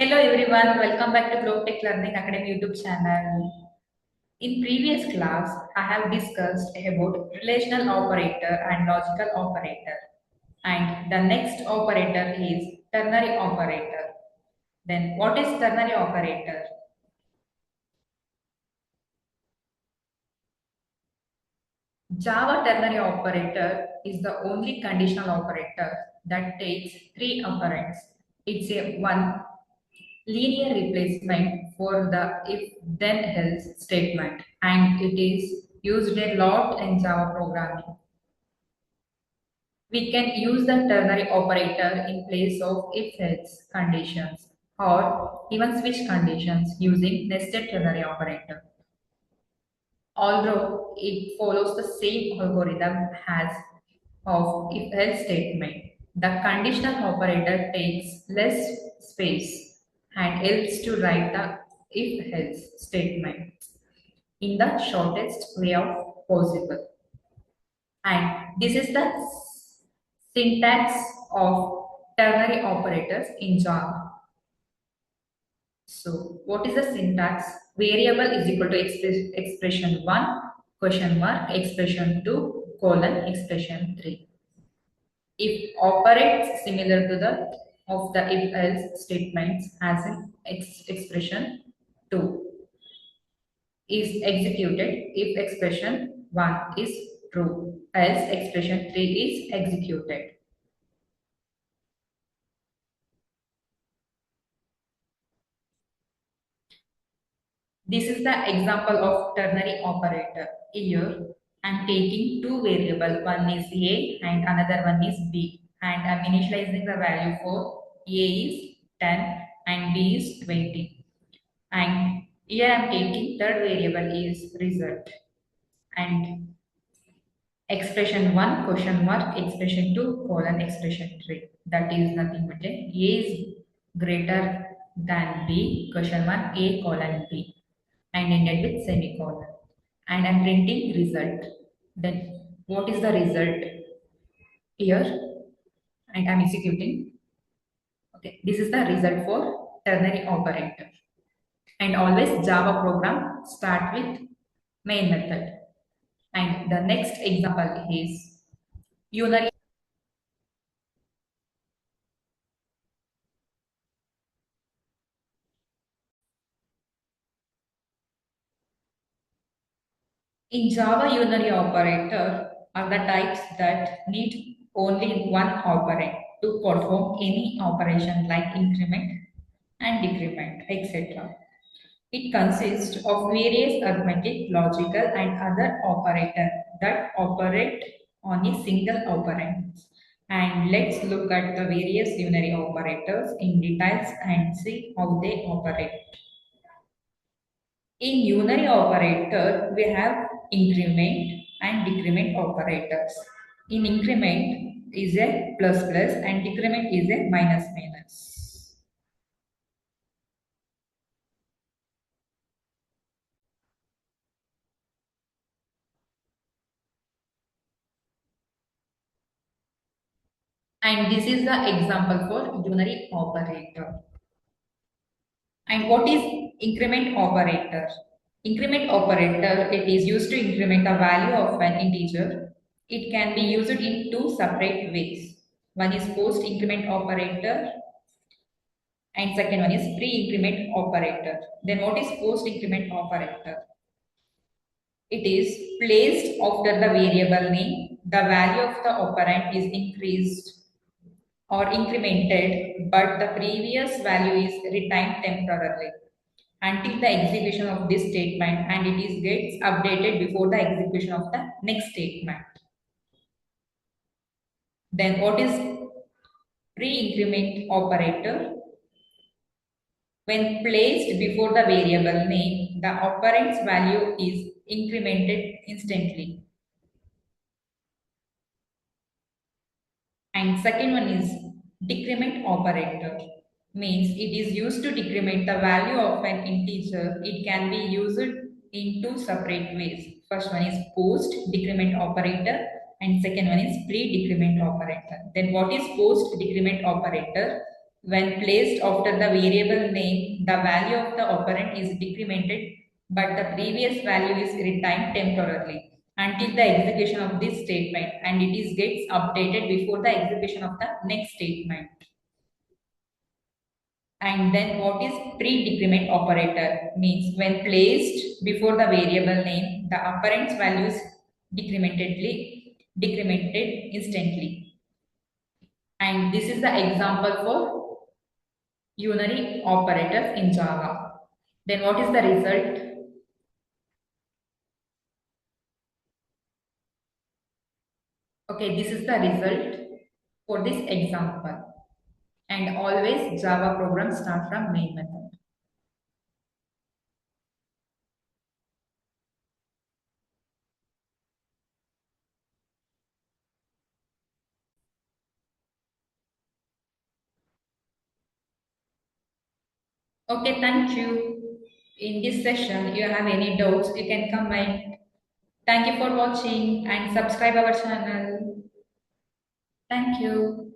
Hello everyone, welcome back to Globe Tech Learning Academy YouTube channel. In previous class, I have discussed about relational operator and logical operator. And the next operator is ternary operator. Then what is ternary operator? Java ternary operator is the only conditional operator that takes three operands. It's a one linear replacement for the if then else statement, and it is used a lot in Java programming. We can use the ternary operator in place of if else conditions or even switch conditions using nested ternary operator. Although it follows the same algorithm as of if else statement, the conditional operator takes less space and helps to write the if else statement in the shortest way of possible. And this is the syntax of ternary operators in Java. So, what is the syntax? Variable is equal to expression 1, question mark, expression 2, colon, expression 3. If operates similar to the of the if else statements as in expression 2 is executed if expression 1 is true, else expression 3 is executed. This is the example of ternary operator. Here I am taking two variables, one is A and another one is B, and I am initializing the value for A is 10 and B is 20. And here I am taking third variable is result, and expression 1 question mark, expression 2 colon, expression 3, that is nothing but A is greater than B question mark, A colon B, and ended with semicolon, and I'm printing result. Then what is the result here? And I'm executing. Okay, this is the result for ternary operator. And always Java program start with main method. And the next example is unary. In Java, unary operator are the types that need only one operand to perform any operation like increment and decrement, etc. It consists of various arithmetic, logical, and other operators that operate on a single operand. And let's look at the various unary operators in details and see how they operate. In unary operator, we have increment and decrement operators. In increment is a plus plus and decrement is a minus minus. And this is the example for unary operator. And what is increment operator? Increment operator, it is used to increment the value of an integer. It can be used in two separate ways. One is post increment operator and second one is pre-increment operator. Then what is post increment operator? It is placed after the variable name. The value of the operand is increased or incremented, but the previous value is retained temporarily until the execution of this statement, and it is gets updated before the execution of the next statement. Then what is pre-increment operator? When placed before the variable name, the operand's value is incremented instantly. And second one is decrement operator. Means it is used to decrement the value of an integer. It can be used in two separate ways. First one is post decrement operator and second one is pre decrement operator. Then what is post decrement operator? When placed after the variable name, the value of the operand is decremented, but the previous value is retained temporarily until the execution of this statement, and it is gets updated before the execution of the next statement. And then what is pre-decrement operator? Means when placed before the variable name, the operand's value is decremented instantly. And this is the example for unary operators in Java. Then what is the result? Okay, this is the result for this example. And always Java programs start from main method. Okay, thank you. In this session, you have any doubts, you can comment. Thank you for watching and subscribe our channel. Thank you.